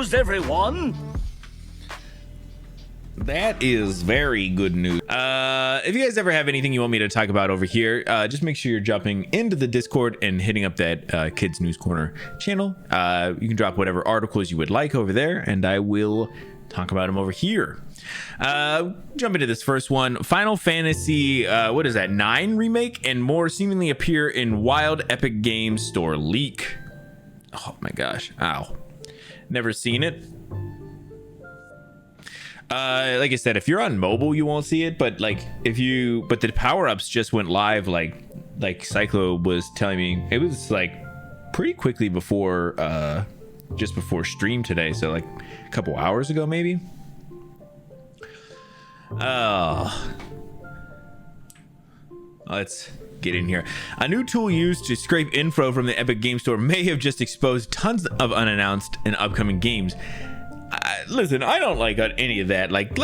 news, everyone! That is very good news. If you guys ever have anything you want me to talk about over here, just make sure you're jumping into the Discord and hitting up that Kids News Corner channel. You can drop whatever articles you would like over there, and I will talk about them over here. Jump into this first one. Final Fantasy, what is that, 9 remake and more seemingly appear in Wild Epic Games Store leak. Oh my gosh. Ow. Never seen it. Like I said, if you're on mobile, you won't see it, but like but the power-ups just went live, like Cyclo was telling me. It was like pretty quickly before, just before stream today, so like a couple hours ago maybe. Let's get in here. A new tool used to scrape info from the Epic Game Store may have just exposed tons of unannounced and upcoming games. Listen, I don't like any of that. Like,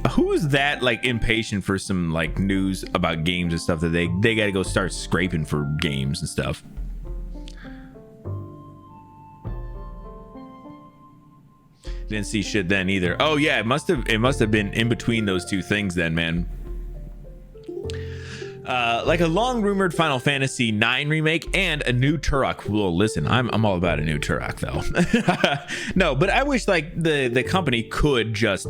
who's that like impatient for some like news about games and stuff that they got to go start scraping for games and stuff. Didn't see shit then either. Oh yeah, it must have been in between those two things then, man. Like a long rumored Final Fantasy 9 remake and a new Turok. Well, listen, I'm all about a new Turok though. No, but I wish like the company could just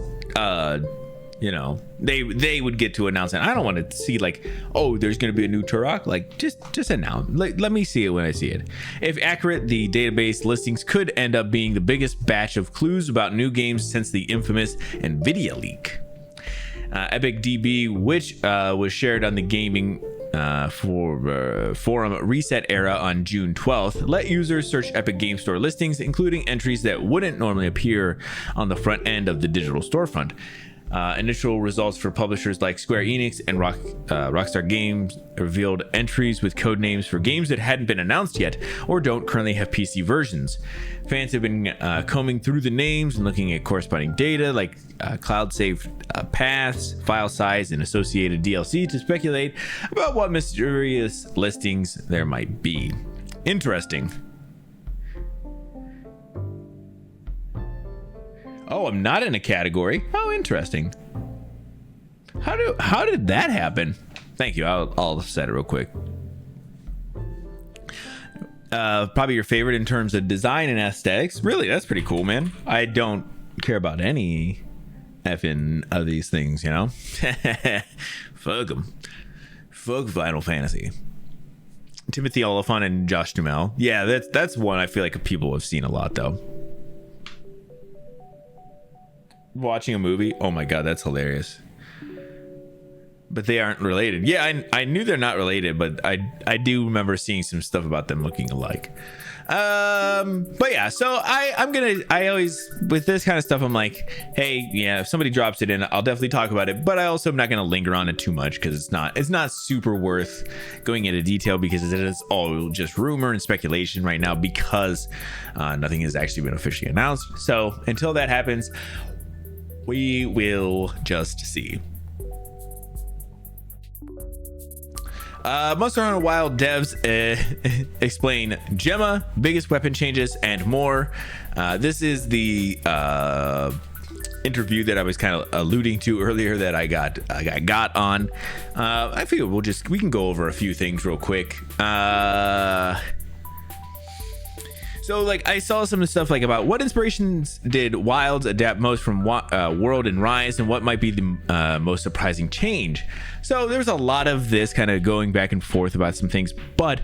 you know, they would get to announce it. I don't want to see like, oh, there's going to be a new Turok. Like just announce. Let me see it when I see it. If accurate, the database listings could end up being the biggest batch of clues about new games since the infamous Nvidia leak. Epic DB, which was shared on the gaming forum Reset Era on June 12th, let users search Epic Game Store listings, including entries that wouldn't normally appear on the front end of the digital storefront. Initial results for publishers like Square Enix and Rockstar Games revealed entries with code names for games that hadn't been announced yet or don't currently have PC versions. Fans have been combing through the names and looking at corresponding data like cloud saved paths, file size, and associated DLC to speculate about what mysterious listings there might be. Interesting. Oh, I'm not in a category. How interesting. How did that happen? Thank you. I'll set it real quick. Probably your favorite in terms of design and aesthetics. Really, that's pretty cool, man. I don't care about any effing of these things, you know? Fuck them. Fuck Final Fantasy. Timothy Oliphant and Josh Duhamel. Yeah, that's one I feel like people have seen a lot, though. Watching a movie, oh my god, that's hilarious. But they aren't related. Yeah, I knew they're not related, but I do remember seeing some stuff about them looking alike. But yeah, so I always, with this kind of stuff, I'm like, hey, yeah, if somebody drops it in, I'll definitely talk about it, but I also am not gonna linger on it too much because it's not super worth going into detail because it is all just rumor and speculation right now because nothing has actually been officially announced. So until that happens, we will just see. Monster Hunter Wild devs explain Gemma, biggest weapon changes, and more. This is the interview that I was kind of alluding to earlier that I got on. I figure we can go over a few things real quick. So like I saw some stuff like about what inspirations did Wilds adapt most from World and Rise, and what might be the most surprising change. So there was a lot of this kind of going back and forth about some things, but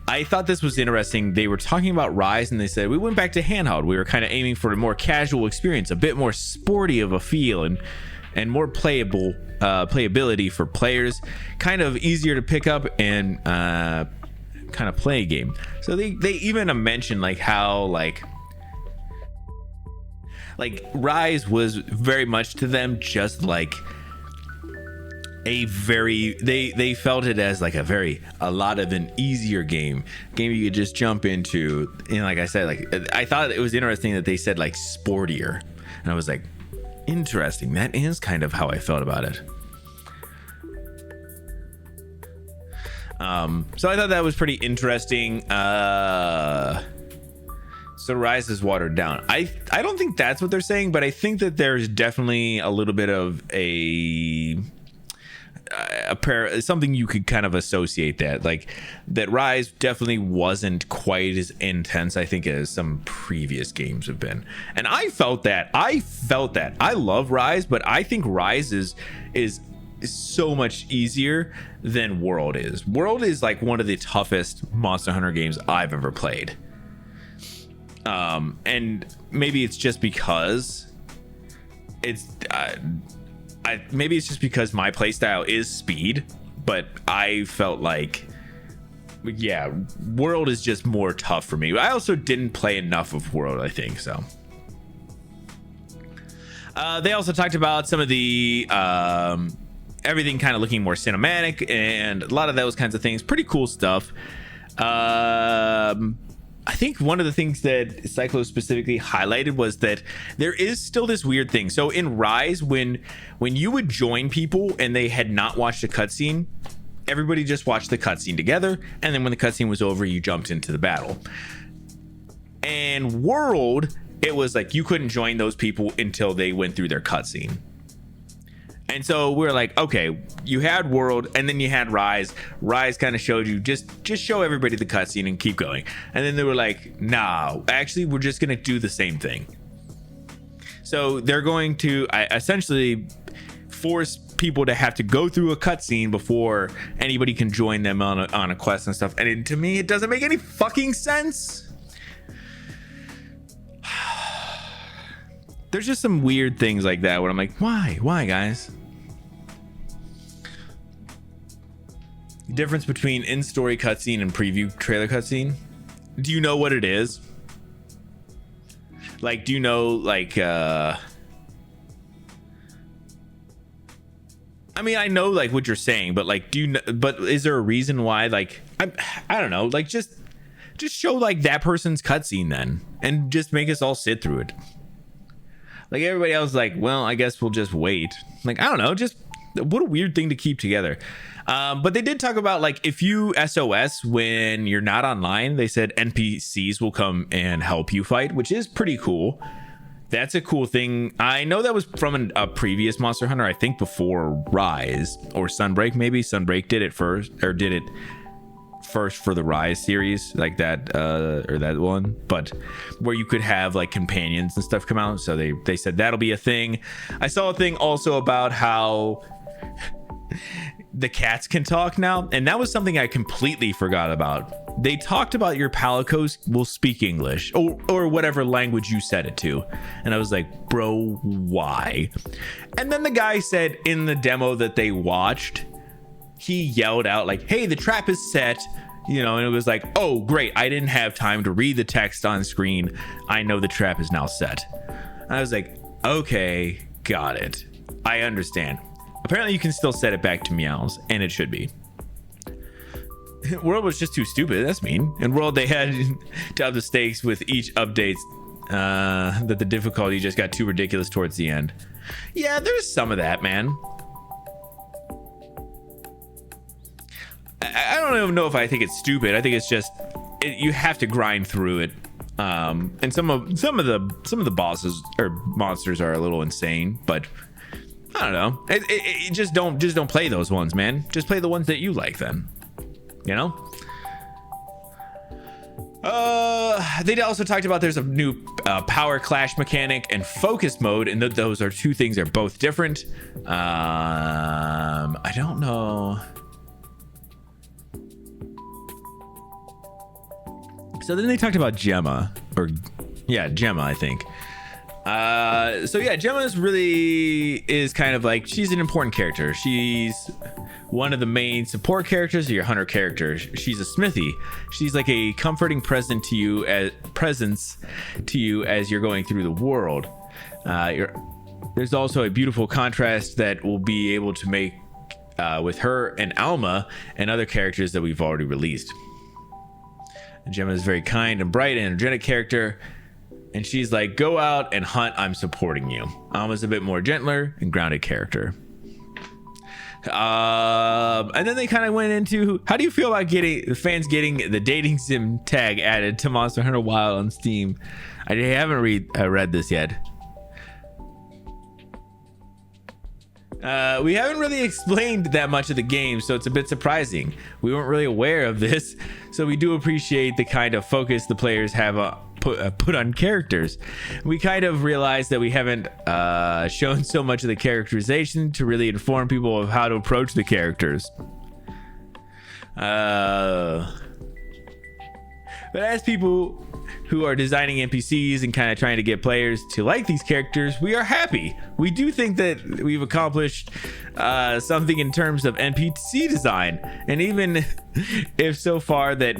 I thought this was interesting. They were talking about Rise and they said we went back to handheld. We were kind of aiming for a more casual experience, a bit more sporty of a feel, and more playability for players, kind of easier to pick up and kind of play a game. So they even mentioned like how like Rise was very much to them just like a very they felt it as like a lot of an easier game you could just jump into. And like I said, like I thought it was interesting that they said like sportier, and I was like, interesting. That is kind of how I felt about it. So I thought that was pretty interesting. So Rise is watered down. I don't think that's what they're saying, but I think that there's definitely a little bit of something you could kind of associate that, like that Rise definitely wasn't quite as intense, I think, as some previous games have been. And I felt that. I love Rise, but I think Rise is so much easier than World is. World is like one of the toughest Monster Hunter games I've ever played. And maybe it's just because maybe it's just because my playstyle is speed, but I felt like, yeah, World is just more tough for me. I also didn't play enough of World, I think. So they also talked about some of the everything kind of looking more cinematic and a lot of those kinds of things. Pretty cool stuff. I think one of the things that Cyclo specifically highlighted was that there is still this weird thing. So in Rise, when you would join people and they had not watched a cutscene, everybody just watched the cutscene together, and then when the cutscene was over, you jumped into the battle. And World, it was like you couldn't join those people until they went through their cutscene. And so we were like, okay, you had World and then you had Rise. Rise kind of showed you just show everybody the cutscene and keep going. And then they were like, nah, actually, we're just going to do the same thing. So they're going to essentially force people to have to go through a cutscene before anybody can join them on a quest and stuff. And to me, it doesn't make any fucking sense. There's just some weird things like that where I'm like, why guys? Difference between in-story cutscene and preview trailer cutscene. Do you know what it is? Like, do you know, like, I mean, I know like what you're saying, but like, do you know, but is there a reason why? Like, I don't know, like just show like that person's cutscene then, and just make us all sit through it. Like everybody else, like, well, I guess we'll just wait. Like, I don't know, just what a weird thing to keep together. But they did talk about like if you SOS when you're not online, they said NPCs will come and help you fight, which is pretty cool. That's a cool thing. I know that was from a previous Monster Hunter, I think before Rise or Sunbreak. Maybe Sunbreak did it first, or did it first for the Rise series, like that or that one, but where you could have like companions and stuff come out. So they said that'll be a thing. I saw a thing also about how the cats can talk now, and that was something I completely forgot about. They talked about your Palicos will speak English or whatever language you set it to, and I was like, bro, why? And then the guy said in the demo that they watched, he yelled out like, hey, the trap is set, you know, and it was like, oh great, I didn't have time to read the text on screen, I know the trap is now set. I was like, okay, got it, I understand. Apparently you can still set it back to meows, and it should be. World was just too stupid. That's mean. In World, they had to up the stakes with each update, that the difficulty just got too ridiculous towards the end. Yeah, there's some of that, man. I don't even know if I think it's stupid. I think it's just you have to grind through it. And some of the bosses or monsters are a little insane, but I don't know. It just don't play those ones, man. Just play the ones that you like, then. You know. They also talked about there's a new power clash mechanic and focus mode, and those are two things that are both different. I don't know. So then they talked about Gemma, Gemma, I think. So yeah, Gemma is kind of like, she's an important character. She's one of the main support characters of your hunter characters. She's a smithy. She's like a comforting presence to you as you're going through the world. There's also a beautiful contrast that we'll be able to make with her and Alma and other characters that we've already released. Gemma is a very kind and bright and energetic character. And she's like, go out and hunt, I'm supporting you. Alma's a bit more gentler and grounded character. And then they kind of went into, how do you feel about getting the fans getting the dating sim tag added to Monster Hunter Wild on Steam? I haven't read this yet. We haven't really explained that much of the game, so it's a bit surprising. We weren't really aware of this, so we do appreciate the kind of focus the players have put on characters. We kind of realized that we haven't shown so much of the characterization to really inform people of how to approach the characters. But as people who are designing NPCs and kind of trying to get players to like these characters, we are happy. We do think that we've accomplished something in terms of NPC design, and even if so far that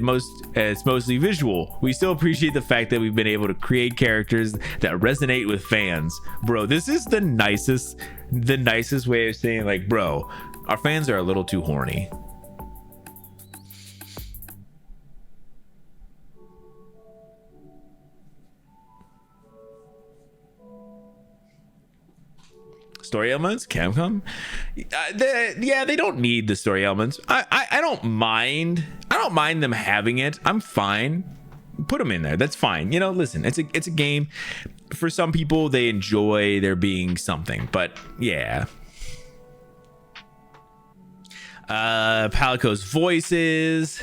it's mostly visual, we still appreciate the fact that we've been able to create characters that resonate with fans. Bro, this is the nicest way of saying, like, bro, our fans are a little too horny. Story elements, Capcom, they don't need the story elements. I don't mind them having it. I'm fine, put them in there, that's fine. You know, listen, it's a game. For some people, they enjoy there being something, but yeah. Palico's voices.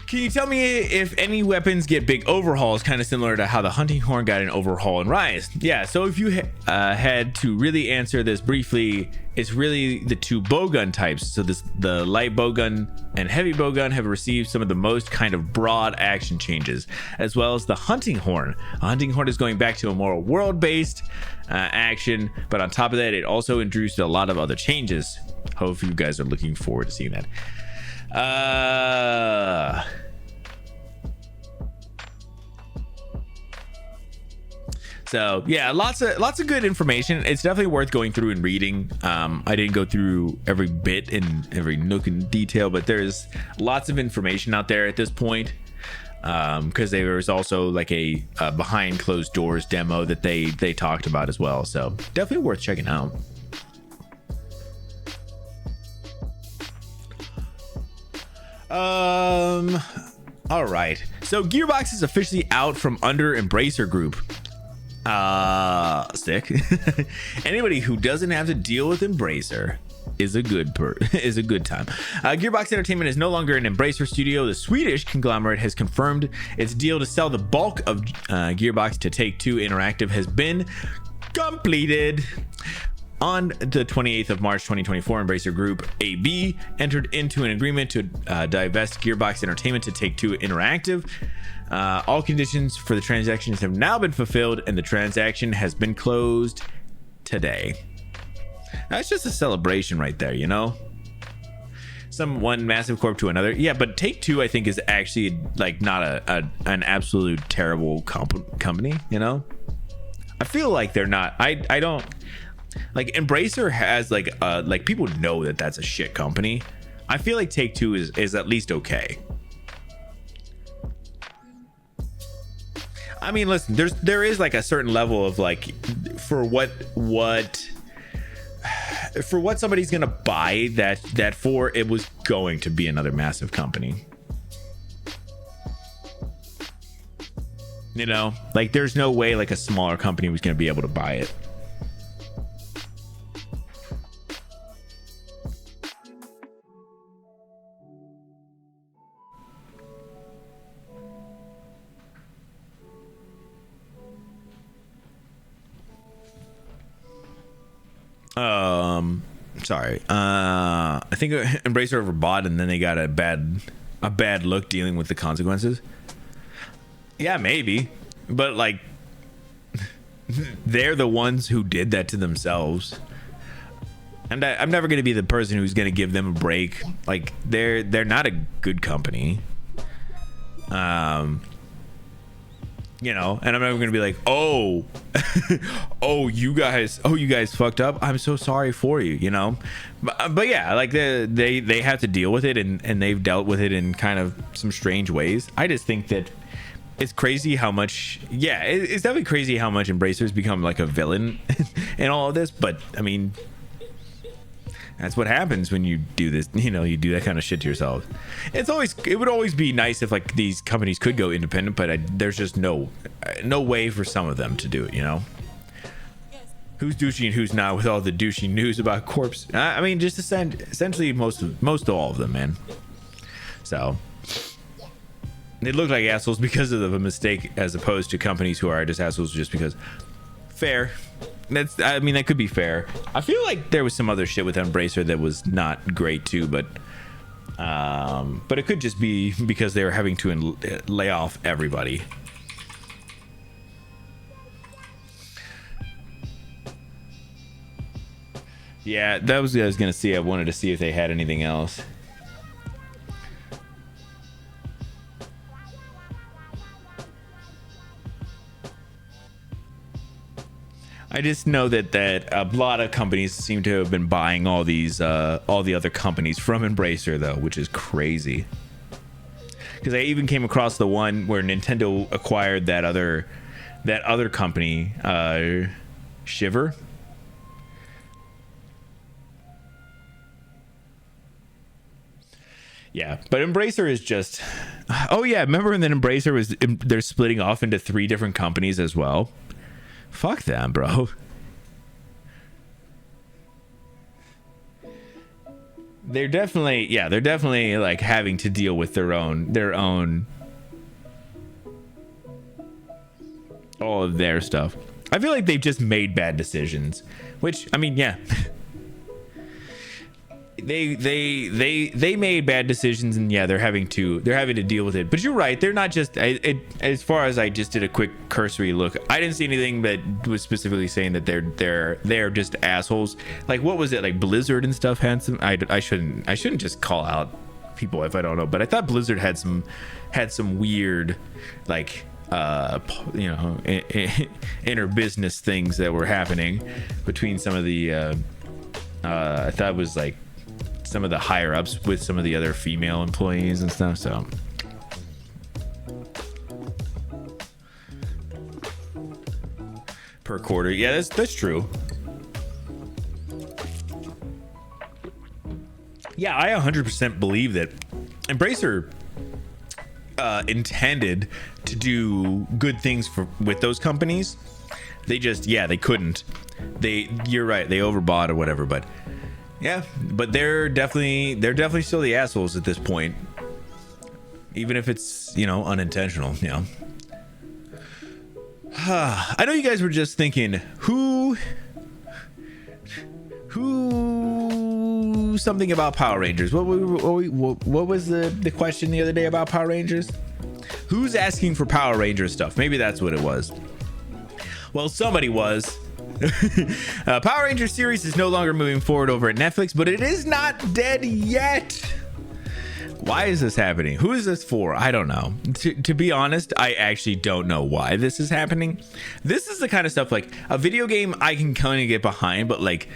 Can you tell me if any weapons get big overhauls, kind of similar to how the hunting horn got an overhaul in Rise? Yeah, so if you had to really answer this briefly, it's really the two bowgun types. So the light bowgun and heavy bowgun have received some of the most kind of broad action changes, as well as the hunting horn. A hunting horn is going back to a more world-based action, but on top of that, it also introduced a lot of other changes. Hope you guys are looking forward to seeing that. So yeah, lots of good information. It's definitely worth going through and reading. I didn't go through every bit and every nook and detail, but there's lots of information out there at this point. Because there was also like a behind closed doors demo that they talked about as well. So definitely worth checking out. All right, so Gearbox is officially out from under Embracer Group. Sick. Anybody who doesn't have to deal with Embracer is a good time. Gearbox Entertainment is no longer an Embracer studio. The Swedish conglomerate has confirmed its deal to sell the bulk of Gearbox to Take-Two Interactive has been completed. On the 28th of March 2024, Embracer Group AB entered into an agreement to divest Gearbox Entertainment to Take-Two Interactive. All conditions for the transactions have now been fulfilled, and the transaction has been closed today. That's just a celebration right there, you know? One massive corp to another. Yeah, but Take-Two, I think, is actually like not an absolute terrible company, you know? I feel like they're not. I don't... Like, Embracer has like people know that that's a shit company. I feel like Take-Two is at least okay. I mean, listen, there is like a certain level of like for what somebody's gonna buy that for, it was going to be another massive company. You know, like there's no way like a smaller company was gonna be able to buy it. Sorry. I think Embracer overbought, and then they got a bad look dealing with the consequences. Yeah, maybe, but like they're the ones who did that to themselves, and I'm never going to be the person who's going to give them a break. Like they're not a good company. Yeah, and I'm not going to be like, oh, you guys fucked up. I'm so sorry for you, but yeah, like they have to deal with it, and they've dealt with it in kind of some strange ways. I just think that it's crazy how much, it's definitely crazy how much Embracer's become like a villain in all of this. But I mean, that's what happens when you do this, you do that kind of shit to yourself. It would always be nice if like these companies could go independent, but there's just no way for some of them to do it, Who's douchey and who's not with all the douchey news about Corpse? I mean, just essentially most of all of them, man. So they look like assholes because of a mistake, as opposed to companies who are just assholes just because. Fair. That could be fair. I feel like there was some other shit with Embracer that was not great too, but it could just be because they were having to lay off everybody. Yeah, that was what I was gonna see. I wanted to see if they had anything else. I just know that a lot of companies seem to have been buying all the other companies from Embracer though, which is crazy. Because I even came across the one where Nintendo acquired that other company, Shiver. Yeah, but Embracer is just. Oh yeah, remember that Embracer they're splitting off into 3 different companies as well. Fuck them, bro. They're definitely like having to deal with their own all of their stuff. I feel like they've just made bad decisions, which I mean, yeah. They made bad decisions, and yeah, they're having to deal with it. But you're right, they're not just as far as I just did a quick cursory look, I didn't see anything that was specifically saying that they're just assholes. Like, what was it, like Blizzard and stuff had some, I shouldn't just call out people if I don't know, but I thought Blizzard had some weird like inner business things that were happening between some of the I thought it was like some of the higher ups with some of the other female employees and stuff. So per quarter, yeah, that's true. Yeah, I 100% believe that Embracer intended to do good things with those companies. They just, they couldn't. You're right, they overbought or whatever, but yeah, but they're definitely still the assholes at this point, even if it's unintentional. I know you guys were just thinking who something about Power Rangers. What was the question the other day about Power Rangers? Who's asking for Power Rangers stuff? Maybe that's what it was. Well, somebody was. Power Rangers series is no longer moving forward over at Netflix, but it is not dead yet. Why is this happening? Who is this for? I don't know. To be honest, I actually don't know why this is happening. This is the kind of stuff, like a video game I can kind of get behind, but like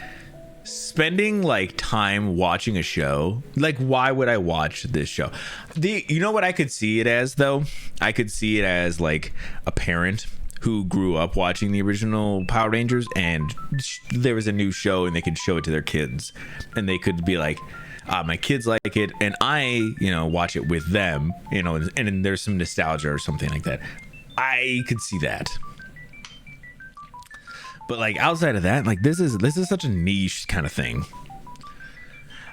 spending like time watching a show, like why would I watch this show? You know what I could see it as though? I could see it as like a parent who grew up watching the original Power Rangers, and there was a new show and they could show it to their kids, and they could be like, my kids like it, and I watch it with them, and there's some nostalgia or something like that. I could see that. But like outside of that, like this is such a niche kind of thing.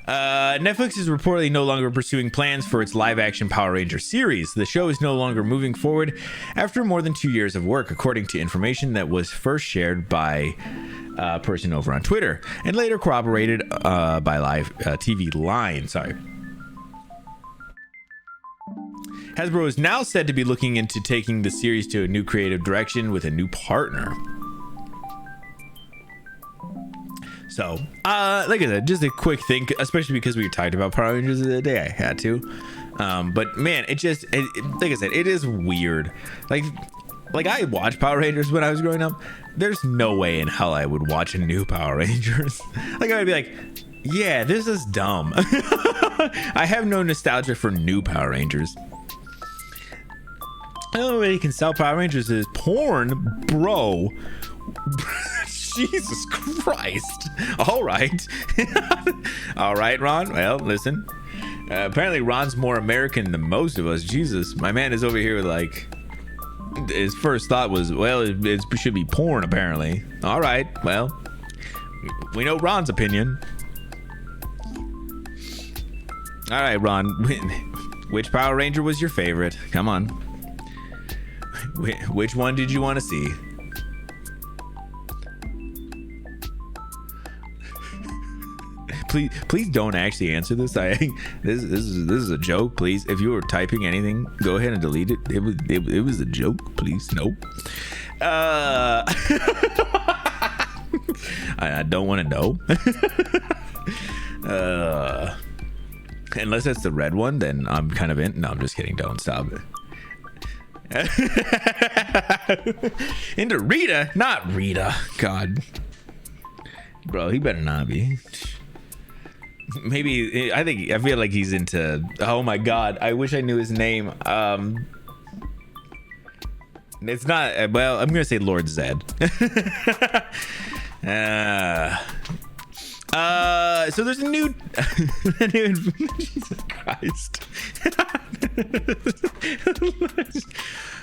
Netflix is reportedly no longer pursuing plans for its live-action Power Ranger series. The show is no longer moving forward after more than 2 years of work, according to information that was first shared by a person over on Twitter and later corroborated by Live TV Line. Sorry. Hasbro is now said to be looking into taking the series to a new creative direction with a new partner. So, like I said, just a quick thing, especially because we talked about Power Rangers the other day. I had to. But man, like I said, it is weird. Like, like I watched Power Rangers when I was growing up. There's no way in hell I would watch a new Power Rangers. Like I would be like, yeah, this is dumb. I have no nostalgia for new Power Rangers. The only way you can sell Power Rangers is porn, bro. Jesus Christ. All right. All right, Ron. Well, listen. Apparently Ron's more American than most of us. Jesus, my man is over here like, his first thought was, well, it should be porn, apparently. All right, well, we know Ron's opinion. All right, Ron, which Power Ranger was your favorite? Come on. Which one did you want to see? Please don't actually answer this. This is a joke. Please, if you were typing anything, go ahead and delete it. It was a joke. Please, no. I don't want to know. Unless that's the red one, then I'm kind of in. No, I'm just kidding. Don't stop it. Into Rita, not Rita. God, bro, he better not be. Maybe I feel like he's into, oh my god, I wish I knew his name. It's not, well, I'm gonna say Lord Zed. So there's a new Jesus Christ.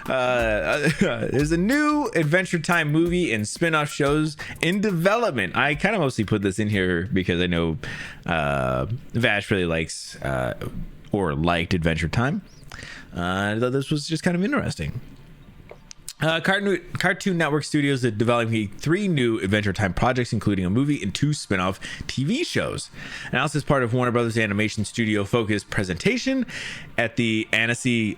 There's a new Adventure Time movie and spin-off shows in development. I kind of mostly put this in here because I know Vash really likes or liked Adventure Time. I thought this was just kind of interesting. Cartoon Network Studios are developing 3 new Adventure Time projects, including a movie and 2 spin-off TV shows. Announced as part of Warner Brothers Animation Studio Focus presentation at the Annecy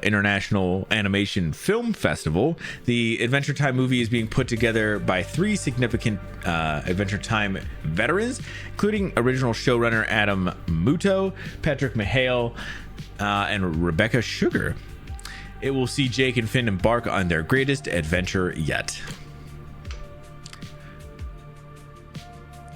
International Animation Film Festival, the Adventure Time movie is being put together by 3 significant Adventure Time veterans, including original showrunner Adam Muto, Patrick Mahale, and Rebecca Sugar. It will see Jake and Finn embark on their greatest adventure yet.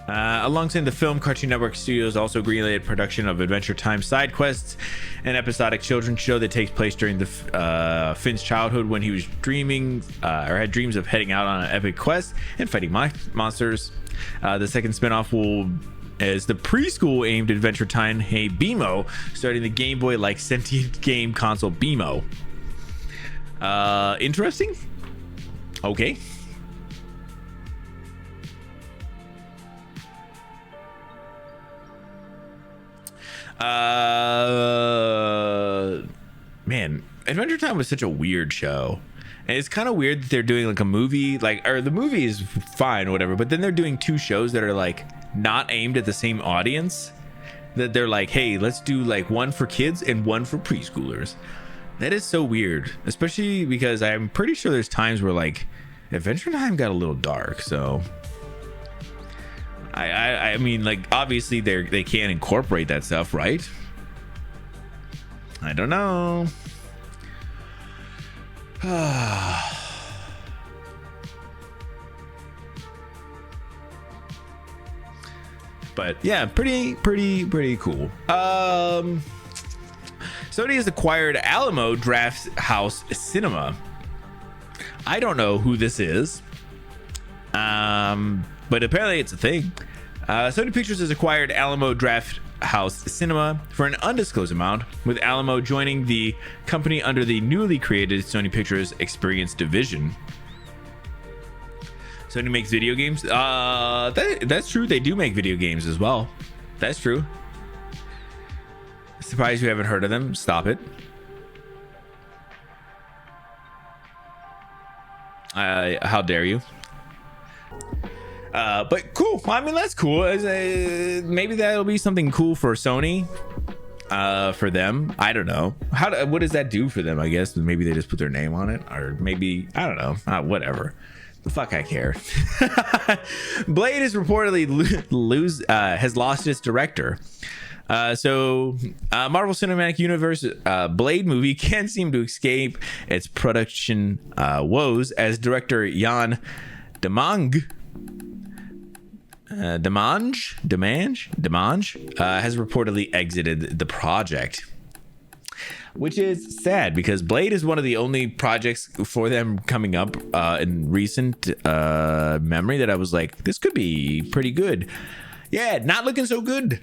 Alongside the film, Cartoon Network Studios also greenlighted production of Adventure Time side quests, an episodic children's show that takes place during the Finn's childhood when he was dreaming or had dreams of heading out on an epic quest and fighting monsters. The second spinoff is the preschool aimed Adventure Time Hey BMO, starting the Game Boy like sentient game console BMO. Interesting. Okay. Man, Adventure Time was such a weird show. And it's kind of weird that they're doing like a movie, like, or the movie is fine, whatever, but then they're doing 2 shows that are like not aimed at the same audience. That they're like, hey, let's do like one for kids and one for preschoolers. That is so weird, especially because I'm pretty sure there's times where like Adventure Time got a little dark. So I mean, like, obviously they can't incorporate that stuff, right? I don't know. But yeah, pretty cool. Sony has acquired Alamo Drafthouse Cinema. I don't know who this is, but apparently it's a thing. Sony Pictures has acquired Alamo Drafthouse Cinema for an undisclosed amount, with Alamo joining the company under the newly created Sony Pictures Experience division. Sony makes video games. That's true. They do make video games as well. That's true. Surprised you haven't heard of them. Stop it. How dare you? But cool. I mean, that's cool. Maybe that'll be something cool for Sony. For them, I don't know. What does that do for them? I guess maybe they just put their name on it, or maybe I don't know. Whatever. The fuck I care. Blade is reportedly has lost its director. Marvel Cinematic Universe Blade movie can't seem to escape its production woes as director Jan Demange has reportedly exited the project, which is sad because Blade is one of the only projects for them coming up in recent memory that I was like, this could be pretty good. Yeah, not looking so good.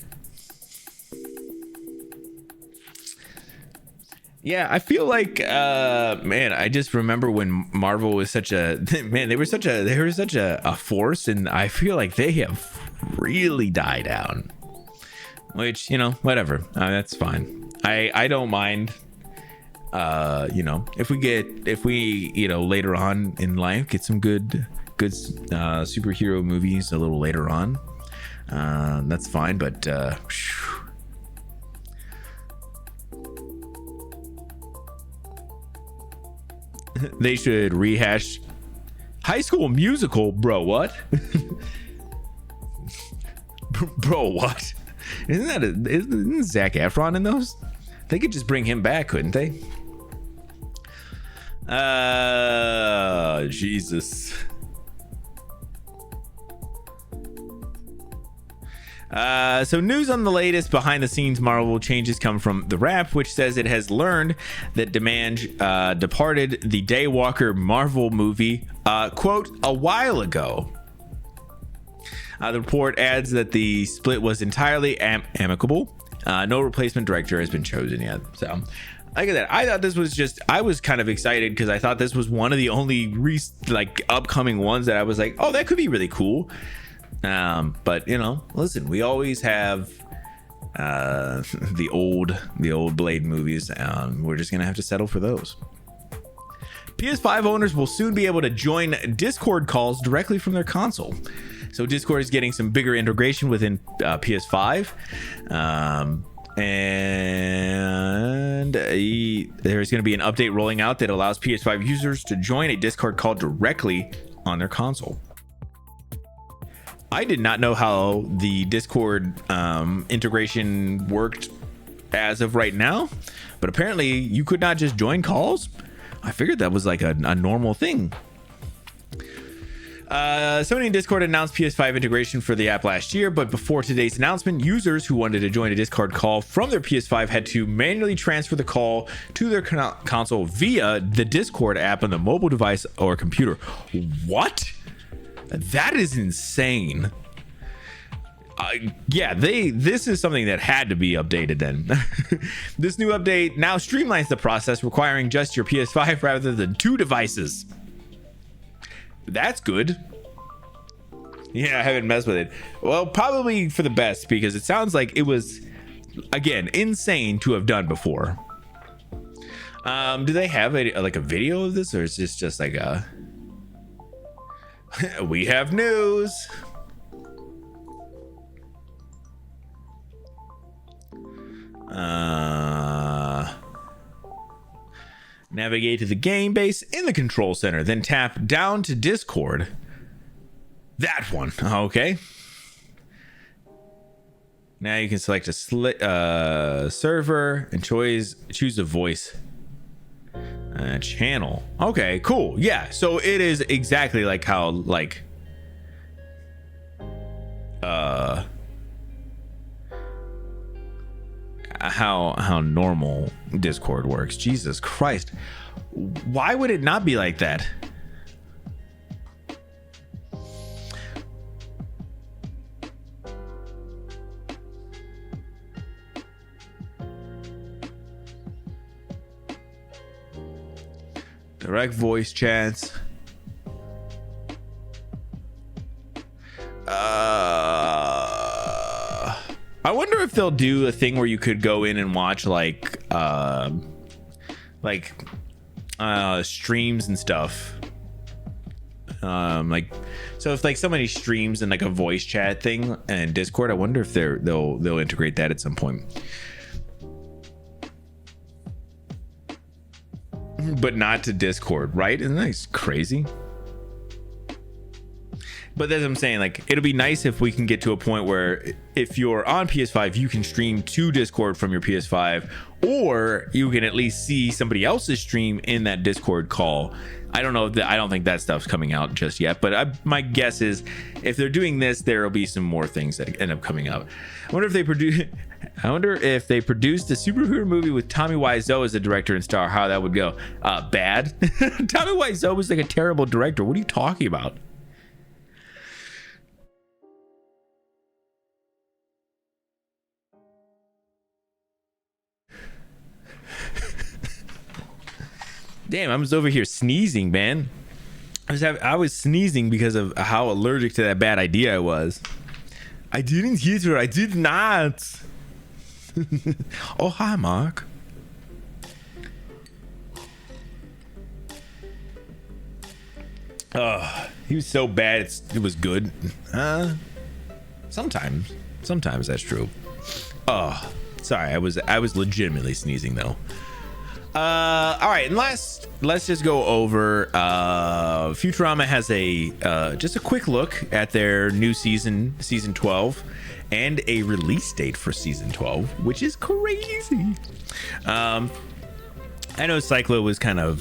Yeah, I feel like man, I just remember when Marvel was such a man, they were such a force, and I feel like they have really died down. Which, you know, whatever. That's fine. I don't mind. You know, if we, you know, later on in life get some good superhero movies a little later on, that's fine, but they should rehash High School Musical, bro. What? Bro, what? Isn't Zac Efron in those? They could just bring him back, couldn't they? Jesus. So news on the latest behind the scenes Marvel changes come from The Wrap, which says it has learned that Demange departed the Daywalker Marvel movie, quote, a while ago. The report adds that the split was entirely amicable. No replacement director has been chosen yet. So, like I said, I thought this was I was kind of excited because I thought this was one of the only upcoming ones that I was like, oh, that could be really cool. But you know, listen, we always have the old Blade movies. We're just gonna have to settle for those. PS5 owners will soon be able to join Discord calls directly from their console. So Discord is getting some bigger integration within PS5. And there's going to be an update rolling out that allows PS5 users to join a Discord call directly on their console. I did not know how the Discord integration worked as of right now, but apparently you could not just join calls. I figured that was like a normal thing. Sony and Discord announced PS5 integration for the app last year, but before today's announcement, users who wanted to join a Discord call from their PS5 had to manually transfer the call to their console via the Discord app on the mobile device or computer. What? That is insane. Yeah, this is something that had to be updated then. This new update now streamlines the process, requiring just your PS5 rather than two devices. That's good. Yeah, I haven't messed with it. Well, probably for the best, because it sounds like it was, again, insane to have done before. Do they have a video of this, or is this just like a we have news? Navigate to the game base in the control center, then tap down to Discord. That one. Okay. Now you can select a server and choose a voice channel. Okay, cool. Yeah, so it is exactly like how normal Discord works. Jesus Christ, why would it not be like that? Direct voice chats. I wonder if they'll do a thing where you could go in and watch streams and stuff. So if somebody streams in a voice chat thing and Discord, I wonder if they'll integrate that at some point. But not to Discord, right? Isn't that crazy? But as I'm saying, it'll be nice if we can get to a point where if you're on PS5, you can stream to Discord from your PS5, or you can at least see somebody else's stream in that Discord call. I don't know. I don't think that stuff's coming out just yet, but my guess is if they're doing this, there will be some more things that end up coming out. I wonder if they produced a superhero movie with Tommy Wiseau as the director and star, how that would go. Bad. Tommy Wiseau was like a terrible director. What are you talking about? Damn, I was over here sneezing, man. I was sneezing because of how allergic to that bad idea I was. I didn't hit her. I did not. Oh, hi, Mark. Oh, he was so bad. It was good. Sometimes that's true. Oh, sorry. I was legitimately sneezing though. All right, and let's just go over Futurama has a just a quick look at their new season 12, and a release date for season 12, which is crazy. I know Cyclo was kind of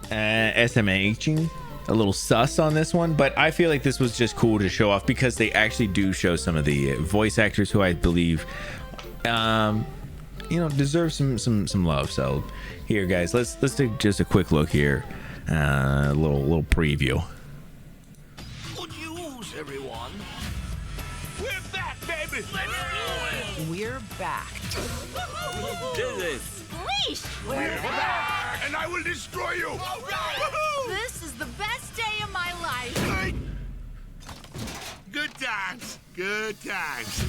SMHing a little sus on this one, but I feel like this was just cool to show off because they actually do show some of the voice actors who I believe deserve some love. So here, guys, let's take just a quick look here, a little preview. Good news, everyone. We're back, baby. Let's do it. We're back. Do this. Leash! We're back, and I will destroy you. All right. This is the best day of my life. Good times. Good times.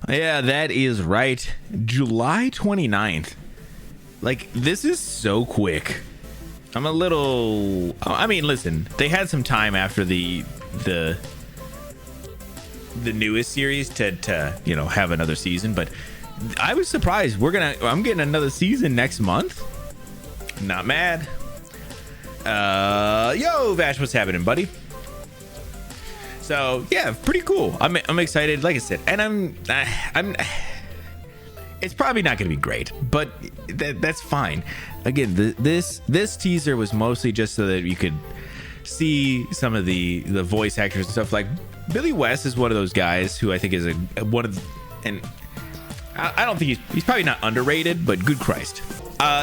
Yeah, that is right. July 29th. Like, this is so quick. I'm a little... I mean, listen, they had some time after the newest series to have another season, but I was surprised. I'm getting another season next month. Not mad. Yo, Vash, what's happening, buddy? So yeah, pretty cool. I'm excited, like I said, and I'm it's probably not going to be great, but that's fine. Again, this teaser was mostly just so that you could see some of the voice actors and stuff. Like Billy West is one of those guys who I think is and I don't think he's probably not underrated, but good Christ.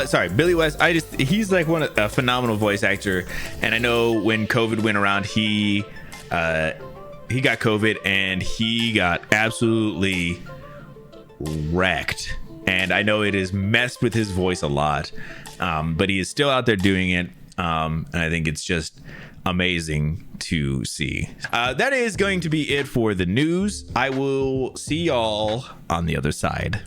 Sorry, Billy West. He's like a phenomenal voice actor, and I know when COVID went around, he got COVID and he got absolutely wrecked. And I know it has messed with his voice a lot, but he is still out there doing it. And I think it's just amazing to see. That is going to be it for the news. I will see y'all on the other side.